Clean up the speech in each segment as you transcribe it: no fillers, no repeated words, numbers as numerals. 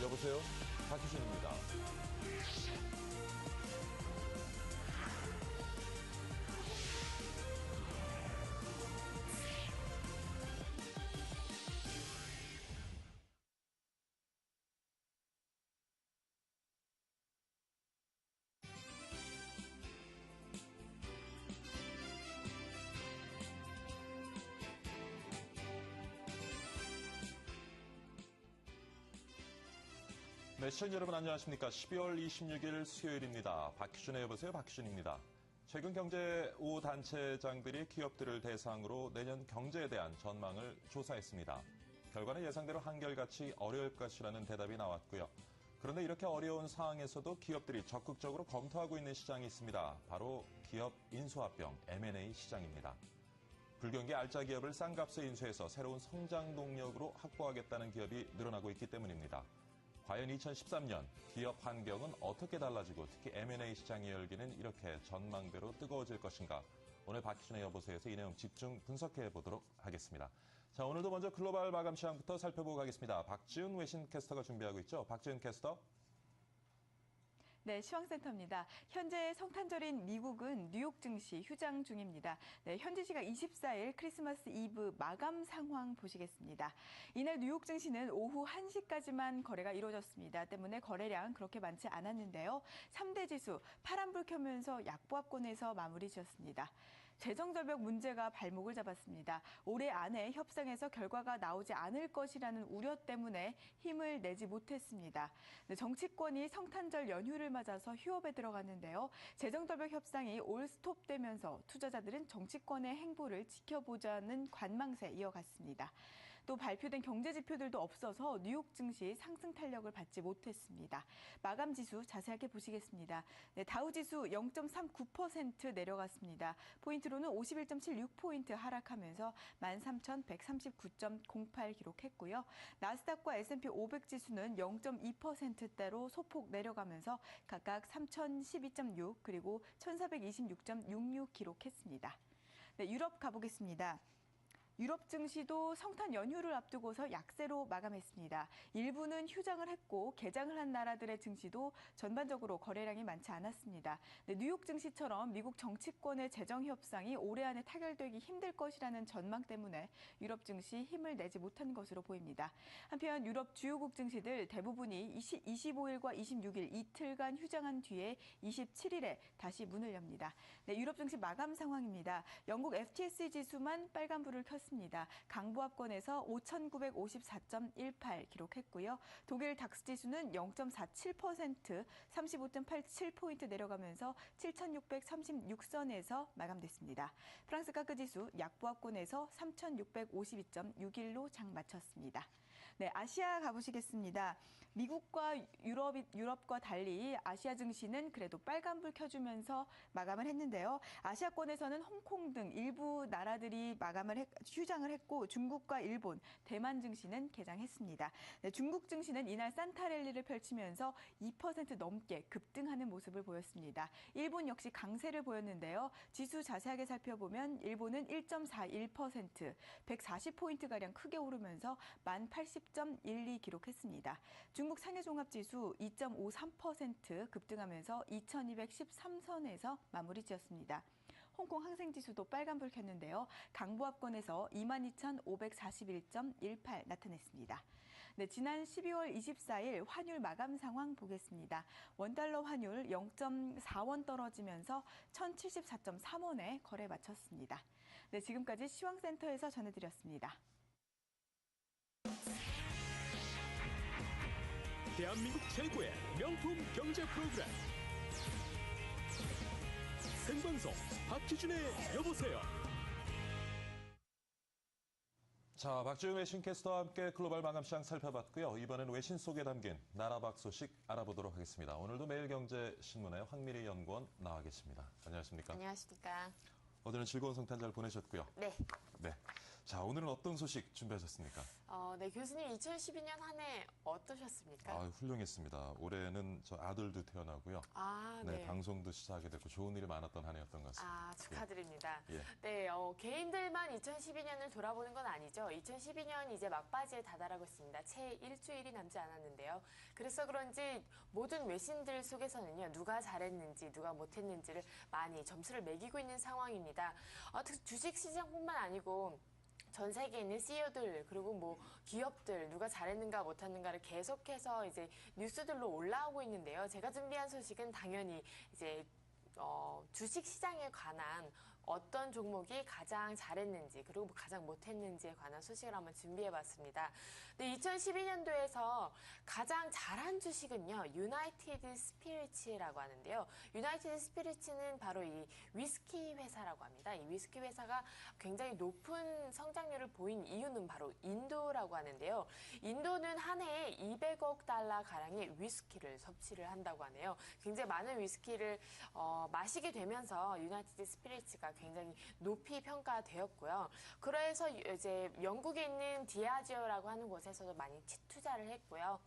여보세요? 박희준입니다. 네, 시청자 여러분 안녕하십니까. 12월 26일 수요일입니다. 박희준의 여보세요. 박희준입니다. 최근 경제 5단체장들이 기업들을 대상으로 내년 경제에 대한 전망을 조사했습니다. 결과는 예상대로 한결같이 어려울 것이라는 대답이 나왔고요. 그런데 이렇게 어려운 상황에서도 기업들이 적극적으로 검토하고 있는 시장이 있습니다. 바로 기업 인수합병 M&A 시장입니다. 불경기 알짜 기업을 싼 값에 인수해서 새로운 성장 동력으로 확보하겠다는 기업이 늘어나고 있기 때문입니다. 과연 2013년 기업 환경은 어떻게 달라지고 특히 M&A 시장의 열기는 이렇게 전망대로 뜨거워질 것인가? 오늘 박희준의 여보세요에서 이 내용 집중 분석해 보도록 하겠습니다. 자, 오늘도 먼저 글로벌 마감 시황부터 살펴보고 가겠습니다. 박지훈 외신 캐스터가 준비하고 있죠. 박지훈 캐스터. 네, 시황센터입니다. 현재 성탄절인 미국은 뉴욕 증시 휴장 중입니다. 네, 현지시각 24일 크리스마스 이브 마감 상황 보시겠습니다. 이날 뉴욕 증시는 오후 1시까지만 거래가 이루어졌습니다. 때문에 거래량 그렇게 많지 않았는데요. 3대 지수 파란불 켜면서 약보합권에서 마무리 지었습니다. 재정절벽 문제가 발목을 잡았습니다. 올해 안에 협상에서 결과가 나오지 않을 것이라는 우려 때문에 힘을 내지 못했습니다. 정치권이 성탄절 연휴를 맞아서 휴업에 들어갔는데요. 재정절벽 협상이 올 스톱되면서 투자자들은 정치권의 행보를 지켜보자는 관망세 이어갔습니다. 또 발표된 경제 지표들도 없어서 뉴욕 증시 상승 탄력을 받지 못했습니다. 마감 지수 자세하게 보시겠습니다. 네, 다우 지수 0.39% 내려갔습니다. 포인트로는 51.76포인트 하락하면서 13,139.08 기록했고요. 나스닥과 S&P 500 지수는 0.2%대로 소폭 내려가면서 각각 3,012.6 그리고 1,426.66 기록했습니다. 네, 유럽 가보겠습니다. 유럽 증시도 성탄 연휴를 앞두고서 약세로 마감했습니다. 일부는 휴장을 했고 개장을 한 나라들의 증시도 전반적으로 거래량이 많지 않았습니다. 네, 뉴욕 증시처럼 미국 정치권의 재정 협상이 올해 안에 타결되기 힘들 것이라는 전망 때문에 유럽 증시 힘을 내지 못한 것으로 보입니다. 한편 유럽 주요국 증시들 대부분이 25일과 26일 이틀간 휴장한 뒤에 27일에 다시 문을 엽니다. 네, 유럽 증시 마감 상황입니다. 영국 FTSE 지수만 빨간불을 켰습니다. 강보합권에서 5,954.18 기록했고요. 독일 닥스 지수는 0.47%, 35.87포인트 내려가면서 7,636선에서 마감됐습니다. 프랑스 카크 지수 약보합권에서 3,652.61로 장 마쳤습니다. 네, 아시아 가보시겠습니다. 미국과 유럽과 달리 아시아 증시는 그래도 빨간불 켜주면서 마감을 했는데요. 아시아권에서는 홍콩 등 일부 나라들이 휴장을 했고 중국과 일본, 대만 증시는 개장했습니다. 네, 중국 증시는 이날 산타 랠리를 펼치면서 2% 넘게 급등하는 모습을 보였습니다. 일본 역시 강세를 보였는데요. 지수 자세하게 살펴보면 일본은 1.41%, 140포인트가량 크게 오르면서 1080.12 기록했습니다. 중국 상해종합지수 2.53% 급등하면서 2213선에서 마무리 지었습니다. 홍콩 항생지수도 빨간불 켰는데요. 강보합권에서 22,541.18 나타냈습니다. 네, 지난 12월 24일 환율 마감 상황 보겠습니다. 원달러 환율 0.4원 떨어지면서 1,074.3원에 거래 마쳤습니다. 네, 지금까지 시황센터에서 전해드렸습니다. 대한민국 최고의 명품 경제 프로그램 생방송 박희준의 여보세요. 자, 박지훈 외신 캐스터와 함께 글로벌 마감 시장 살펴봤고요. 이번엔 외신 속에 담긴 나라밖 소식 알아보도록 하겠습니다. 오늘도 매일경제신문의 황미리 연구원 나와 계십니다. 안녕하십니까? 안녕하십니까? 어제는 즐거운 성탄절 보내셨고요. 네. 네. 자, 오늘은 어떤 소식 준비하셨습니까? 네, 교수님 2012년 한 해 어떠셨습니까? 훌륭했습니다. 올해는 저 아들도 태어나고요. 네. 방송도 시작하게 됐고 좋은 일이 많았던 한 해였던 것 같습니다. 축하드립니다. 예. 네, 개인들만 2012년을 돌아보는 건 아니죠. 2012년 이제 막바지에 다다라고 있습니다. 채 일주일이 남지 않았는데요. 그래서 그런지 모든 외신들 속에서는요, 누가 잘했는지, 누가 못했는지를 많이 점수를 매기고 있는 상황입니다. 주식 시장뿐만 아니고 전 세계에 있는 CEO들 그리고 뭐 기업들 누가 잘했는가 못했는가를 계속해서 이제 뉴스들로 올라오고 있는데요. 제가 준비한 소식은 당연히 이제 주식 시장에 관한 어떤 종목이 가장 잘했는지 그리고 가장 못했는지에 관한 소식을 한번 준비해봤습니다. 네, 2012년도에서 가장 잘한 주식은요, 유나이티드 스피리츠라고 하는데요. 유나이티드 스피리츠는 바로 이 위스키 회사라고 합니다. 이 위스키 회사가 굉장히 높은 성장률을 보인 이유는 바로 인도라고 하는데요. 인도는 한 해에 200억 달러 가량의 위스키를 섭취를 한다고 하네요. 굉장히 많은 위스키를 마시게 되면서 유나이티드 스피리츠가 굉장히 높이 평가되었고요. 그래서 이제 영국에 있는 디아지오라고 하는 곳에서도 많이 투자를 했고요.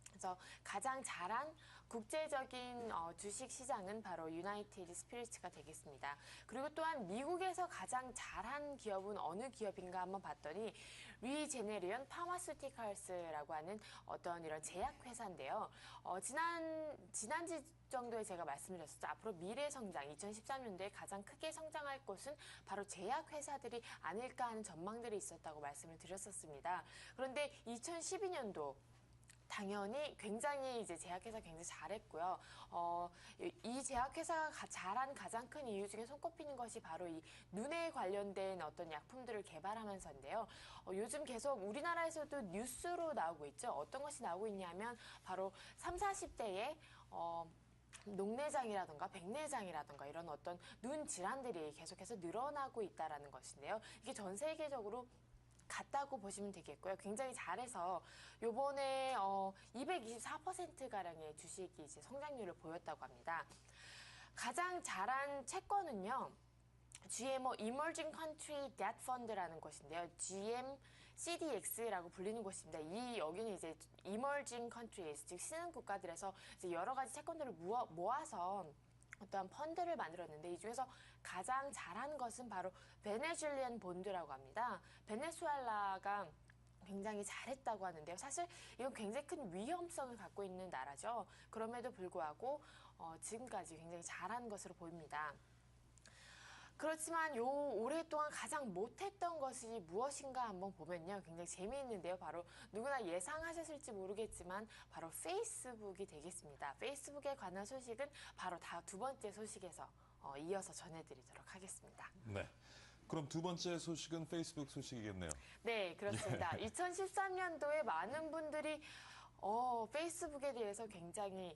그래서 가장 잘한 국제적인 주식 시장은 바로 유나이티드 스피리츠가 되겠습니다. 그리고 또한 미국에서 가장 잘한 기업은 어느 기업인가 한번 봤더니 리제네리언 파마스티컬스라고 하는 어떤 이런 제약회사인데요. 지난주 정도에 제가 말씀드렸었죠. 앞으로 미래 성장, 2013년도에 가장 크게 성장할 곳은 바로 제약회사들이 아닐까 하는 전망들이 있었다고 말씀을 드렸었습니다. 그런데 2012년도 당연히 굉장히 이제 제약회사 굉장히 잘했고요. 이 제약회사가 잘한 가장 큰 이유 중에 손꼽히는 것이 바로 이 눈에 관련된 어떤 약품들을 개발하면서인데요. 요즘 계속 우리나라에서도 뉴스로 나오고 있죠. 어떤 것이 나오고 있냐면 바로 30, 40대에 녹내장이라든가 백내장이라든가 이런 어떤 눈 질환들이 계속해서 늘어나고 있다라는 것인데요. 이게 전 세계적으로 같다고 보시면 되겠고요. 굉장히 잘해서 요번에 224%가량의 주식이 이제 성장률을 보였다고 합니다. 가장 잘한 채권은요, GMO Emerging Country Debt Fund라는 곳인데요. GMCDX라고 불리는 곳입니다. 여기는 이제 Emerging Countries, 즉 신흥 국가들에서 이제 여러 가지 채권들을 모아서 어떠한 펀드를 만들었는데 이 중에서 가장 잘한 것은 바로 베네수엘리안 본드라고 합니다. 베네수엘라가 굉장히 잘했다고 하는데요. 사실 이건 굉장히 큰 위험성을 갖고 있는 나라죠. 그럼에도 불구하고 지금까지 굉장히 잘한 것으로 보입니다. 그렇지만 오랫동안 가장 못했던 것이 무엇인가 한번 보면요. 굉장히 재미있는데요. 바로 누구나 예상하셨을지 모르겠지만 바로 페이스북이 되겠습니다. 페이스북에 관한 소식은 바로 두 번째 소식에서 이어서 전해드리도록 하겠습니다. 네. 그럼 두 번째 소식은 페이스북 소식이겠네요. 네, 그렇습니다. 2013년도에 많은 분들이 페이스북에 대해서 굉장히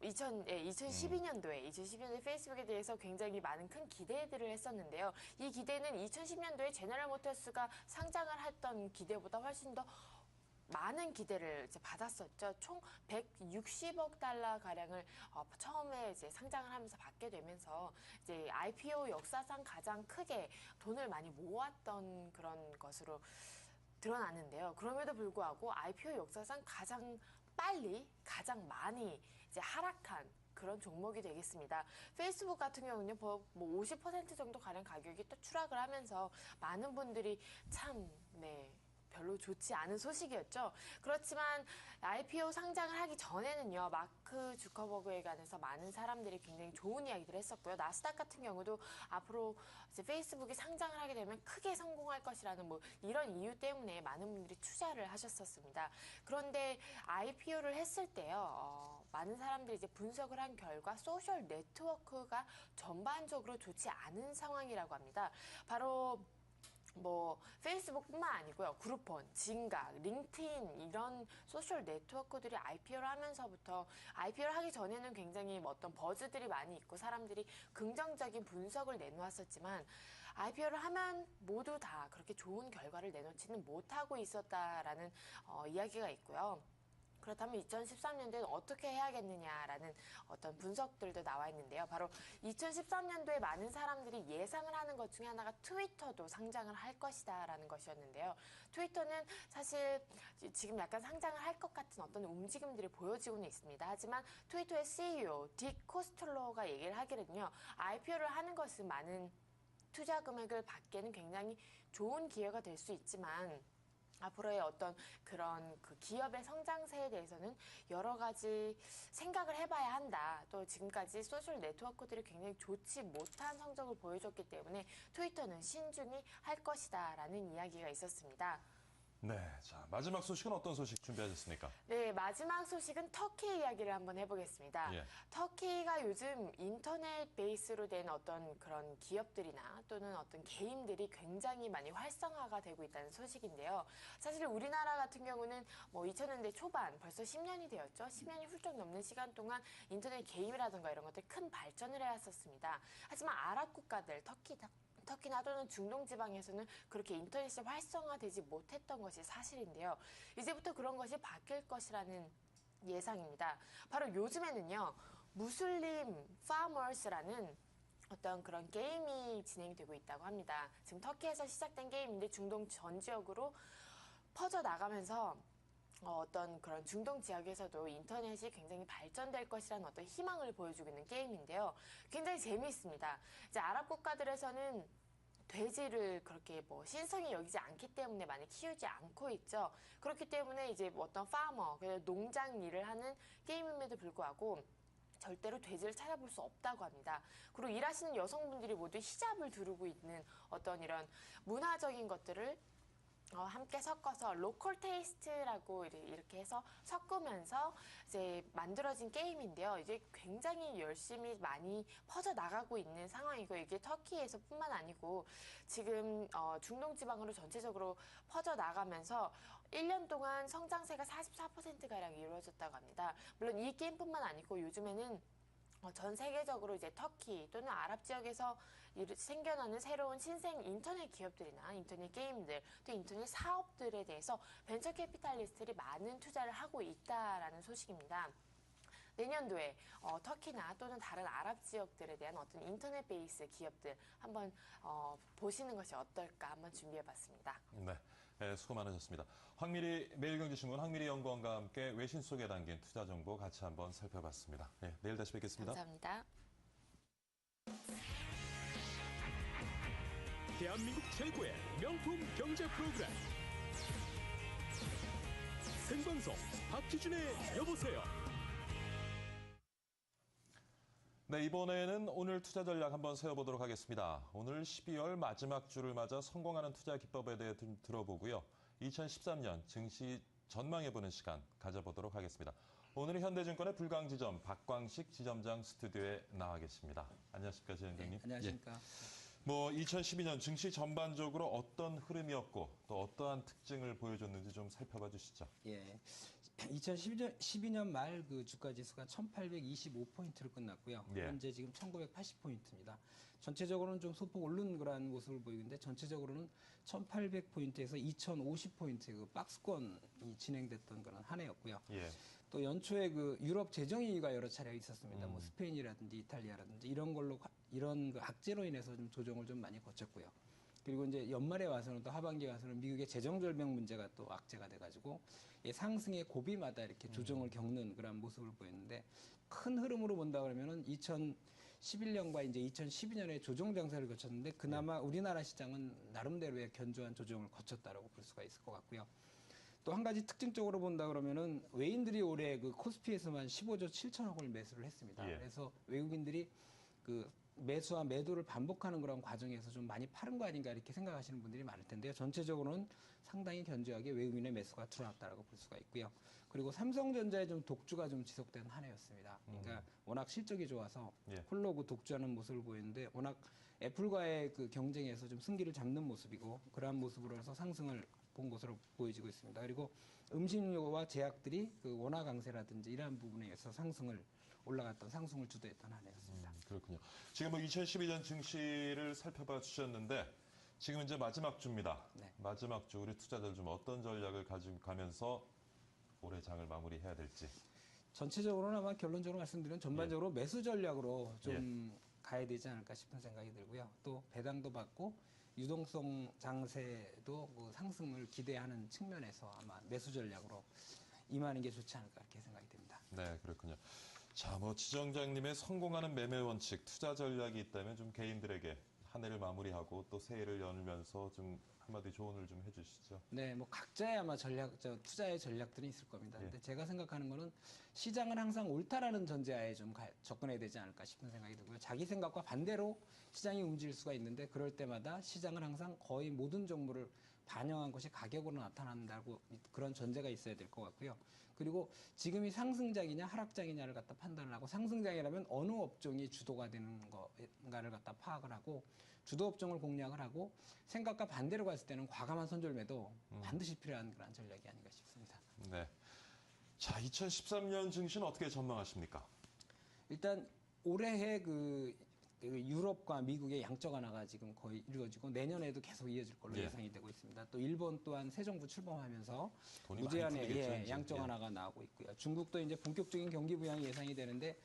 2012년도에 페이스북에 대해서 굉장히 많은 큰 기대들을 했었는데요. 이 기대는 2010년도에 제너럴 모터스가 상장을 했던 기대보다 훨씬 더 많은 기대를 이제 받았었죠. 총 160억 달러 가량을 처음에 이제 상장을 하면서 받게 되면서 이제 IPO 역사상 가장 크게 돈을 많이 모았던 그런 것으로 드러났는데요. 그럼에도 불구하고 IPO 역사상 가장 빨리, 가장 많이 이제 하락한 그런 종목이 되겠습니다. 페이스북 같은 경우는 뭐 50% 정도 가량 가격이 또 추락을 하면서 많은 분들이 별로 좋지 않은 소식이었죠. 그렇지만 IPO 상장을 하기 전에는요, 마크 주커버그에 관해서 많은 사람들이 굉장히 좋은 이야기들을 했었고요. 나스닥 같은 경우도 앞으로 이제 페이스북이 상장을 하게 되면 크게 성공할 것이라는 이런 이유 때문에 많은 분들이 투자를 하셨었습니다. 그런데 IPO를 했을 때요, 많은 사람들이 이제 분석을 한 결과 소셜 네트워크가 전반적으로 좋지 않은 상황이라고 합니다. 바로 페이스북뿐만 아니고요. 그룹폰, 진각, 링크드인 이런 소셜 네트워크들이 IPO를 하면서부터 IPO를 하기 전에는 굉장히 어떤 버즈들이 많이 있고 사람들이 긍정적인 분석을 내놓았었지만 IPO를 하면 모두 다 그렇게 좋은 결과를 내놓지는 못하고 있었다라는 이야기가 있고요. 그렇다면 2013년도에는 어떻게 해야겠느냐라는 어떤 분석들도 나와 있는데요. 바로 2013년도에 많은 사람들이 예상을 하는 것 중에 하나가 트위터도 상장을 할 것이다라는 것이었는데요. 트위터는 사실 지금 약간 상장을 할 것 같은 어떤 움직임들이 보여지고는 있습니다. 하지만 트위터의 CEO 딕 코스텔로가 얘기를 하기는요. IPO를 하는 것은 많은 투자 금액을 받기에는 굉장히 좋은 기회가 될 수 있지만 앞으로의 어떤 그런 그 기업의 성장세에 대해서는 여러 가지 생각을 해봐야 한다. 또 지금까지 소셜 네트워크들이 굉장히 좋지 못한 성적을 보여줬기 때문에 트위터는 신중히 할 것이다라는 이야기가 있었습니다. 네, 자 마지막 소식은 어떤 소식 준비하셨습니까? 네, 마지막 소식은 터키 이야기를 한번 해보겠습니다. 예. 터키가 요즘 인터넷 베이스로 된 어떤 그런 기업들이나 또는 어떤 게임들이 굉장히 많이 활성화가 되고 있다는 소식인데요. 사실 우리나라 같은 경우는 뭐 2000년대 초반 벌써 10년이 되었죠. 10년이 훌쩍 넘는 시간 동안 인터넷 게임이라든가 이런 것들 큰 발전을 해왔었습니다. 하지만 아랍 국가들, 터키나 또는 중동 지방에서는 그렇게 인터넷이 활성화되지 못했던 것이 사실인데요. 이제부터 그런 것이 바뀔 것이라는 예상입니다. 바로 요즘에는요, 무슬림 파머스라는 어떤 그런 게임이 진행되고 있다고 합니다. 지금 터키에서 시작된 게임인데 중동 전 지역으로 퍼져나가면서 어떤 그런 중동 지역에서도 인터넷이 굉장히 발전될 것이라는 어떤 희망을 보여주고 있는 게임인데요. 굉장히 재미있습니다. 이제 아랍 국가들에서는 돼지를 그렇게 뭐 신성히 여기지 않기 때문에 많이 키우지 않고 있죠. 그렇기 때문에 이제 뭐 어떤 파머, 농장 일을 하는 게임임에도 불구하고 절대로 돼지를 찾아볼 수 없다고 합니다. 그리고 일하시는 여성분들이 모두 히잡을 두르고 있는 어떤 이런 문화적인 것들을 함께 섞어서 로컬 테이스트라고 이렇게 해서 섞으면서 이제 만들어진 게임인데요. 이제 굉장히 열심히 많이 퍼져 나가고 있는 상황이고 이게 터키에서뿐만 아니고 지금 중동 지방으로 전체적으로 퍼져 나가면서 1년 동안 성장세가 44%가량 이루어졌다고 합니다. 물론 이 게임뿐만 아니고 요즘에는 전 세계적으로 이제 터키 또는 아랍 지역에서 생겨나는 새로운 신생 인터넷 기업들이나 인터넷 게임들 또 인터넷 사업들에 대해서 벤처 캐피탈리스트들이 많은 투자를 하고 있다라는 소식입니다. 내년도에 터키나 또는 다른 아랍 지역들에 대한 어떤 인터넷 베이스 기업들 한번 보시는 것이 어떨까 한번 준비해봤습니다. 네, 수고 많으셨습니다. 황미리 매일경제신문 황미리 연구원과 함께 외신 속에 담긴 투자 정보 같이 한번 살펴봤습니다. 네, 내일 다시 뵙겠습니다. 감사합니다. 대한민국 최고의 명품 경제 프로그램 생방송 박희준의 여보세요. 네, 이번에는 오늘 투자 전략 한번 세워보도록 하겠습니다. 오늘 12월 마지막 주를 맞아 성공하는 투자 기법에 대해 들어보고요. 2013년 증시 전망해보는 시간 가져보도록 하겠습니다. 오늘은 현대증권의 불광지점 박광식 지점장 스튜디오에 나와 계십니다. 안녕하십니까, 지점장님. 네, 안녕하십니까. 예. 2012년 증시 전반적으로 어떤 흐름이었고 또 어떠한 특징을 보여줬는지 좀 살펴봐 주시죠. 예. 2012년 말 그 주가 지수가 1825포인트로 끝났고요. 예. 현재 지금 1980포인트입니다. 전체적으로는 좀 소폭 오른 그런 모습을 보이는데 전체적으로는 1800포인트에서 2050포인트 그 박스권이 진행됐던 그런 한 해였고요. 예. 또 연초에 그 유럽 재정위기가 여러 차례 있었습니다. 뭐 스페인이라든지 이탈리아라든지 이런 걸로 이런 그 악재로 인해서 좀 조정을 좀 많이 거쳤고요. 그리고 이제 연말에 와서는 또 하반기에 와서는 미국의 재정 절벽 문제가 또 악재가 돼가지고 상승의 고비마다 이렇게 조정을 겪는 그런 모습을 보였는데 큰 흐름으로 본다 그러면은 2011년과 이제 2012년에 조정 장세를 거쳤는데 그나마 우리나라 시장은 나름대로의 견조한 조정을 거쳤다라고 볼 수가 있을 것 같고요. 또 한 가지 특징적으로 본다 그러면은 외인들이 올해 그 코스피에서만 15조 7천억을 매수를 했습니다. 예. 그래서 외국인들이 그 매수와 매도를 반복하는 그런 과정에서 좀 많이 파는 거 아닌가 이렇게 생각하시는 분들이 많을 텐데요. 전체적으로는 상당히 견조하게 외국인의 매수가 들어왔다라고 볼 수가 있고요. 그리고 삼성전자의 좀 독주가 좀 지속된 한 해였습니다. 그러니까 워낙 실적이 좋아서 예. 홀로 그 독주하는 모습을 보였는데 워낙 애플과의 그 경쟁에서 좀 승기를 잡는 모습이고 그러한 모습으로 해서 상승을 본 것으로 보여지고 있습니다. 그리고 음식료와 제약들이 그 원화 강세라든지 이러한 부분에 의해서 올라갔던 상승을 주도했던 한 해였습니다. 그렇군요. 지금 2012년 증시를 살펴봐 주셨는데 지금 이제 마지막 주입니다. 네. 마지막 주 우리 투자자들 좀 어떤 전략을 가지고 가면서 올해 장을 마무리해야 될지. 전체적으로는 아마 결론적으로 말씀드리면 전반적으로 매수 전략으로 좀 가야 되지 않을까 싶은 생각이 들고요. 또 배당도 받고 유동성 장세도 그 상승을 기대하는 측면에서 아마 매수 전략으로 임하는 게 좋지 않을까 이렇게 생각이 됩니다. 네, 그렇군요. 자, 뭐 지정장님의 성공하는 매매 원칙, 투자 전략이 있다면 좀 개인들에게 한 해를 마무리하고 또 새해를 열면서 좀 한마디 조언을 좀 해주시죠. 네, 뭐 각자의 아마 투자의 전략들이 있을 겁니다. 근데 제가 생각하는 거는 시장은 항상 옳다라는 전제하에 좀 접근해야 되지 않을까 싶은 생각이 들고요. 자기 생각과 반대로 시장이 움직일 수가 있는데 그럴 때마다 시장은 항상 거의 모든 종목을 반영한 것이 가격으로 나타난다고 그런 전제가 있어야 될 것 같고요. 그리고 지금이 상승장이냐 하락장이냐를 갖다 판단을 하고 상승장이라면 어느 업종이 주도가 되는 건가를 갖다 파악을 하고 주도 업종을 공략을 하고 생각과 반대로 갔을 때는 과감한 손절매도 반드시 필요한 그런 전략이 아닌가 싶습니다. 네. 자, 2013년 증시는 어떻게 전망하십니까? 일단 올해의 그 유럽과 미국의 양적 완화가 지금 거의 이루어지고 내년에도 계속 이어질 걸로 예상이 되고 있습니다. 또 일본 또한 새 정부 출범하면서 돈이 많이 무제한의 풀리겠죠, 양적 완화가 나오고 있고요. 중국도 이제 본격적인 경기 부양이 예상이 되는데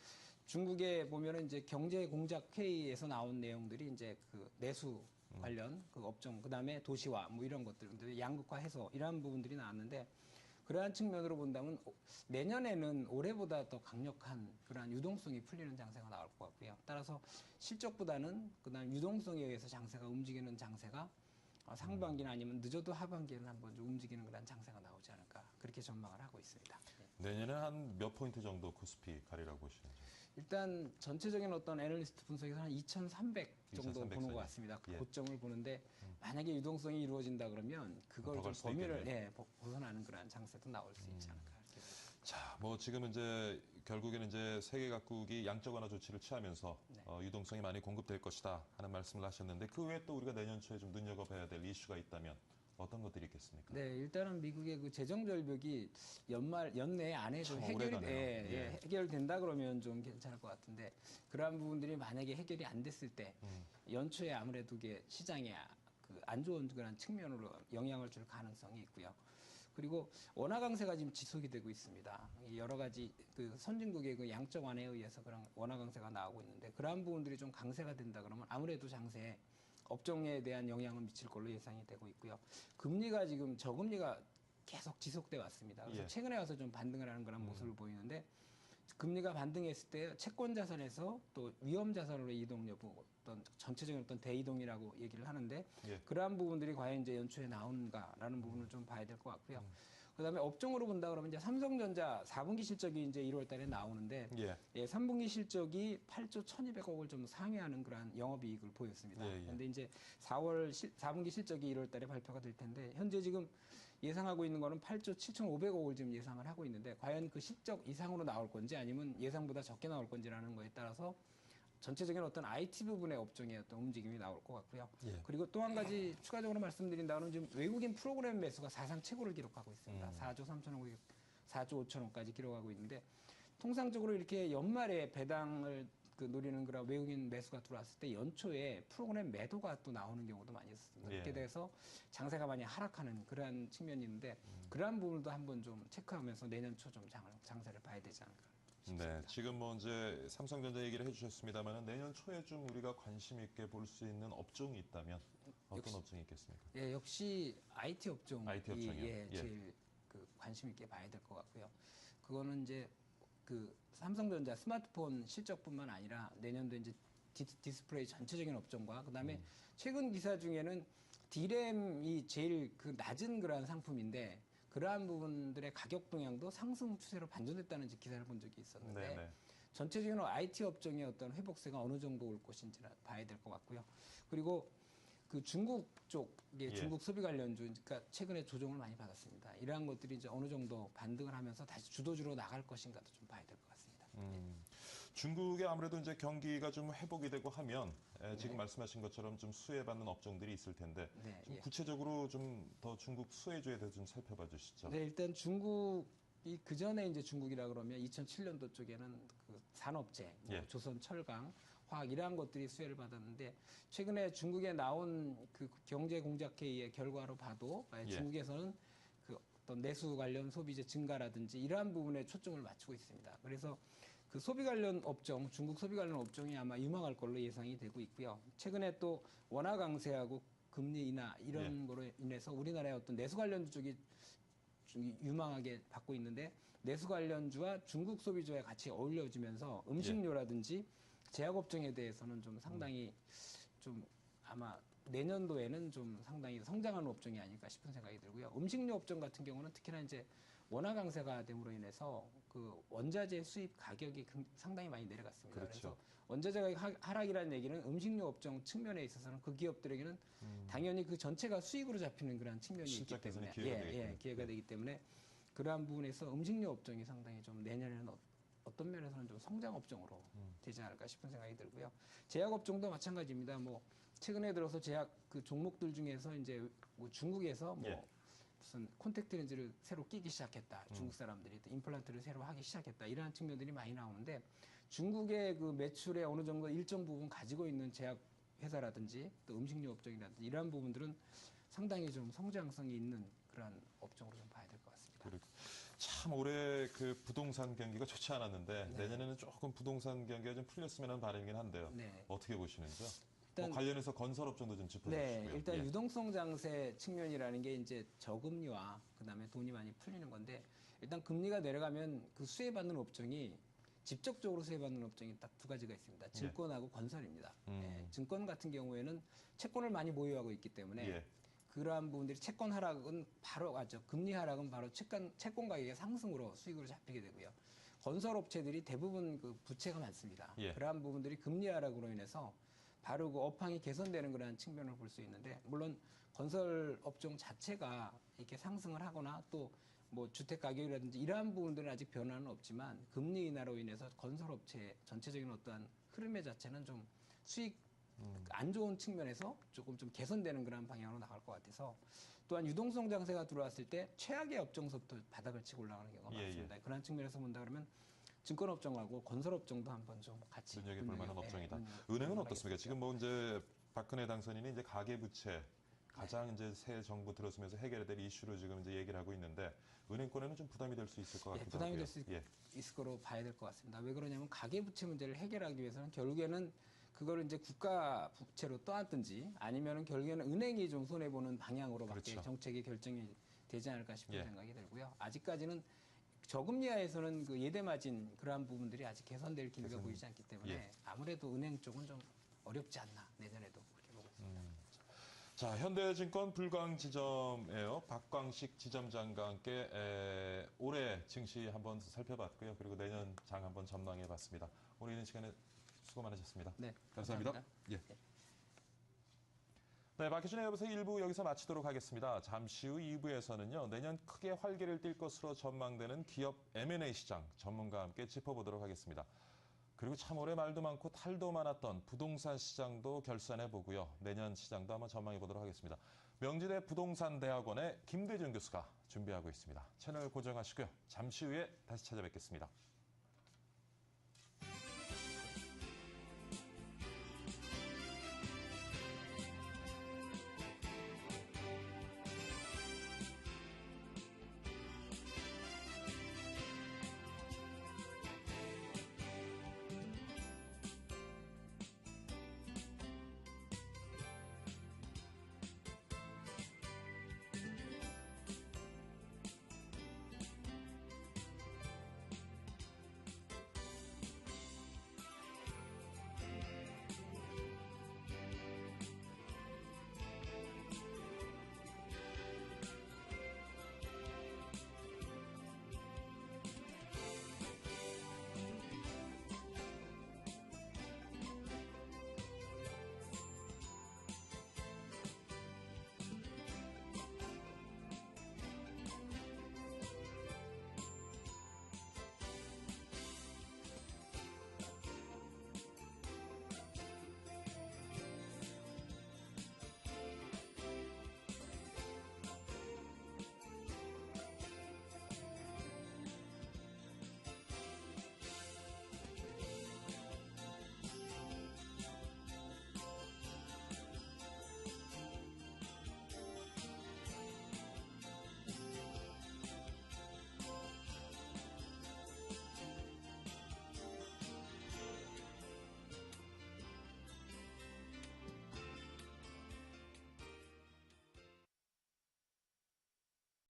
중국에 보면은 이제 경제 공작 회의에서 나온 내용들이 이제 그 내수 관련 그 업종, 그다음에 도시화 뭐 이런 것들, 양극화해서 이러한 부분들이 나왔는데 그러한 측면으로 본다면 내년에는 올해보다 더 강력한 그러한 유동성이 풀리는 장세가 나올 것 같고요. 따라서 실적보다는 그다음 유동성에 의해서 장세가 움직이는 장세가 상반기나 아니면 늦어도 하반기에는 한번 좀 움직이는 그런 장세가 나오지 않을까 그렇게 전망을 하고 있습니다. 내년에 한 몇 포인트 정도 코스피 가리라고 보시는지. 일단 전체적인 어떤 애널리스트 분석에서 한 2,300 정도 2,300 보는 사이. 것 같습니다. 그 예. 고점을 보는데 만약에 유동성이 이루어진다 그러면 그걸 더 좀 갈 수도 범위를 있겠네요. 벗어나는 그런 장세도 나올 수 있지 않을까 이렇게 자, 뭐 지금은 이제 결국에는 이제 세계 각국이 양적 완화 조치를 취하면서 유동성이 많이 공급될 것이다 하는 말씀을 하셨는데 그 외에 또 우리가 내년 초에 좀 눈여겨봐야 될 이슈가 있다면 어떤 것들이 있겠습니까? 네, 일단은 미국의 그 재정 절벽이 연내 안에 좀 참 오래 해결이 가네요. 해결된다 그러면 좀 괜찮을 것 같은데 그러한 부분들이 만약에 해결이 안 됐을 때 연초에 아무래도 이게 시장에 그 안 좋은 그런 측면으로 영향을 줄 가능성이 있고요. 그리고 원화 강세가 지금 지속이 되고 있습니다. 여러 가지 그 선진국의 그 양적 완화에 의해서 그런 원화 강세가 나오고 있는데 그러한 부분들이 좀 강세가 된다 그러면 아무래도 장세에 업종에 대한 영향을 미칠 걸로 예상이 되고 있고요. 금리가 지금 저금리가 계속 지속돼 왔습니다. 그래서 예. 최근에 와서 좀 반등을 하는 그런 모습을 보이는데 금리가 반등했을 때 채권 자산에서 또 위험 자산으로 이동 여부 어떤 전체적인 어떤 대이동이라고 얘기를 하는데 예. 그러한 부분들이 과연 이제 연초에 나오는가라는 부분을 좀 봐야 될 것 같고요. 그다음에 업종으로 본다 그러면 이제 삼성전자 4분기 실적이 이제 1월 달에 나오는데 예. 3분기 실적이 8조 1,200억을 좀 상회하는 그런 영업이익을 보였습니다. 예. 그런데 이제 4분기 실적이 1월 달에 발표가 될 텐데 현재 지금 예상하고 있는 거는 8조 7,500억을 지금 예상을 하고 있는데 과연 그 실적 이상으로 나올 건지 아니면 예상보다 적게 나올 건지라는 거에 따라서 전체적인 어떤 IT 부분의 업종의 어떤 움직임이 나올 것 같고요. 예. 그리고 또 한 가지 추가적으로 말씀드린다면 지금 외국인 프로그램 매수가 사상 최고를 기록하고 있습니다. 4조 3천억, 4조 5천억까지 기록하고 있는데 통상적으로 이렇게 연말에 배당을 노리는 그런 외국인 매수가 들어왔을 때 연초에 프로그램 매도가 또 나오는 경우도 많이 있습니다. 예. 이렇게 돼서 장세가 많이 하락하는 그러한 측면이 있는데 그러한 부분도 한번 좀 체크하면서 내년 초 좀 장세를 봐야 되지 않을까. 네, 지금 뭐 이제 삼성전자 얘기를 해주셨습니다만 내년 초에 좀 우리가 관심 있게 볼 수 있는 업종이 있다면 어떤 역시- 업종이 있겠습니까? 예, 역시 IT 업종이 IT 업종이요? 예. 제일 그 관심 있게 봐야 될 것 같고요. 그거는 이제 그 삼성전자 스마트폰 실적뿐만 아니라 내년도 이제 디스플레이 전체적인 업종과 그다음에 최근 기사 중에는 D램이 제일 그 낮은 그러한 상품인데 그러한 부분들의 가격 동향도 상승 추세로 반전됐다는 기사를 본 적이 있었는데 네네. 전체적인 IT 업종의 어떤 회복세가 어느 정도 올 것인지 봐야 될 것 같고요. 그리고 그 중국 쪽의 예. 중국 소비 관련주, 그러니까 최근에 조정을 많이 받았습니다. 이러한 것들이 이제 어느 정도 반등을 하면서 다시 주도주로 나갈 것인가도 좀 봐야 될 것 같습니다. 중국의 아무래도 이제 경기가 좀 회복이 되고 하면 지금 말씀하신 것처럼 좀 수혜받는 업종들이 있을 텐데 네, 좀 예. 구체적으로 좀 더 중국 수혜주에 대해서 좀 살펴봐 주시죠. 네, 일단 중국이 그 전에 이제 중국이라 그러면 2007년도 쪽에는 그 산업재, 뭐 예. 조선 철강, 화학 이러한 것들이 수혜를 받았는데 최근에 중국에 나온 그 경제 공작회의의 결과로 봐도 예. 중국에서는 그 어떤 내수 관련 소비재 증가라든지 이러한 부분에 초점을 맞추고 있습니다. 그래서 그 소비 관련 업종, 중국 소비 관련 업종이 아마 유망할 걸로 예상이 되고 있고요. 최근에 또 원화 강세하고 금리 인하 이런 거로 인해서 우리나라의 어떤 내수 관련주 쪽이 좀 유망하게 받고 있는데 내수 관련주와 중국 소비주와 같이 어울려지면서 음식료라든지 제약업종에 대해서는 좀 상당히 좀 아마 내년도에는 좀 상당히 성장하는 업종이 아닐까 싶은 생각이 들고요. 음식료 업종 같은 경우는 특히나 이제 원화 강세가 됨으로 인해서 그 원자재 수입 가격이 상당히 많이 내려갔습니다. 그렇죠. 그래서 원자재 가격 하락이라는 얘기는 음식료 업종 측면에 있어서는 그 기업들에게는 당연히 그 전체가 수익으로 잡히는 그런 측면이 있기 실적 개선에 때문에 기회가 되겠군요. 기회가 되기 때문에 그러한 부분에서 음식료 업종이 상당히 좀 내년에는 어떤 면에서는 좀 성장 업종으로 되지 않을까 싶은 생각이 들고요. 제약 업종도 마찬가지입니다. 뭐 최근에 들어서 제약 그 종목들 중에서 이제 뭐 중국에서 뭐 무슨 콘택트 렌즈를 새로 끼기 시작했다. 중국 사람들이 또 임플란트를 새로 하기 시작했다. 이러한 측면들이 많이 나오는데 중국의 그 매출의 어느 정도 일정 부분 가지고 있는 제약 회사라든지 또 음식료 업종이라든지 이러한 부분들은 상당히 좀 성장성이 있는 그러한 업종으로 좀 봐야 될 것 같습니다. 그리고 참 올해 그 부동산 경기가 좋지 않았는데 내년에는 조금 부동산 경기가 좀 풀렸으면 하는 바람이긴 한데요. 네. 어떻게 보시는지요? 일단 관련해서 건설업종도 좀 짚어주시고요. 네, 일단 예. 유동성 장세 측면이라는 게 이제 저금리와 그다음에 돈이 많이 풀리는 건데 일단 금리가 내려가면 그 수혜받는 업종이 직접적으로 수혜받는 업종이 딱 두 가지가 있습니다. 증권하고 건설입니다. 예, 증권 같은 경우에는 채권을 많이 보유하고 있기 때문에 예. 그러한 부분들이 채권 하락은 바로 가죠. 금리 하락은 바로 채권 가격의 상승으로 수익으로 잡히게 되고요. 건설 업체들이 대부분 그 부채가 많습니다. 예. 그러한 부분들이 금리 하락으로 인해서 바로 그 업황이 개선되는 그러한 측면을 볼 수 있는데 물론 건설 업종 자체가 이렇게 상승을 하거나 또 뭐 주택 가격이라든지 이러한 부분들은 아직 변화는 없지만 금리 인하로 인해서 건설 업체 전체적인 어떠한 흐름의 자체는 좀 수익 안 좋은 측면에서 조금 좀 개선되는 그런 방향으로 나갈 것 같아서 또한 유동성 장세가 들어왔을 때 최악의 업종서부터 바닥을 치고 올라가는 경우가 예, 많습니다. 그런 측면에서 본다 그러면 증권업종하고 건설업종도 한번 좀 같이 눈여겨볼 만한 예, 업종이다. 눈여겨볼 은행은 만하겠습니다. 어떻습니까? 지금 뭐 이제 박근혜 당선인이 이제 가계부채 가장 이제 새 정부 들어서면서 해결해야 될 이슈로 지금 이제 얘기를 하고 있는데 은행권에는 좀 부담이 될 수 있을 것 같기도 부담이 하고요. 될 수 예. 있을 거로 봐야 될 것 같습니다. 왜 그러냐면 가계부채 문제를 해결하기 위해서는 결국에는 그거를 이제 국가 부채로 떠안든지 아니면은 결국에는 은행이 좀 손해 보는 방향으로밖에 그렇죠. 정책이 결정이 되지 않을까 싶은 예. 생각이 들고요. 아직까지는 저금리하에서는 그 예대 마진 그러한 부분들이 아직 개선될 기미가 보이지 않기 때문에 예. 아무래도 은행 쪽은 좀 어렵지 않나 내년에도 그렇게 보고 있습니다. 자, 현대증권 불광 지점이에요. 박광식 지점장과 함께 올해 증시 한번 살펴봤고요. 그리고 내년 장 한번 전망해봤습니다. 오늘 이런 시간에 수고 많으셨습니다. 네, 감사합니다. 예. 네, 박희준의 여보세요 1부 여기서 마치도록 하겠습니다. 잠시 후 2부에서는요. 내년 크게 활기를 띨 것으로 전망되는 기업 M&A 시장 전문가와 함께 짚어보도록 하겠습니다. 그리고 참 올해 말도 많고 탈도 많았던 부동산 시장도 결산해보고요. 내년 시장도 한번 전망해보도록 하겠습니다. 명지대 부동산대학원의 김대중 교수가 준비하고 있습니다. 채널 고정하시고요. 잠시 후에 다시 찾아뵙겠습니다.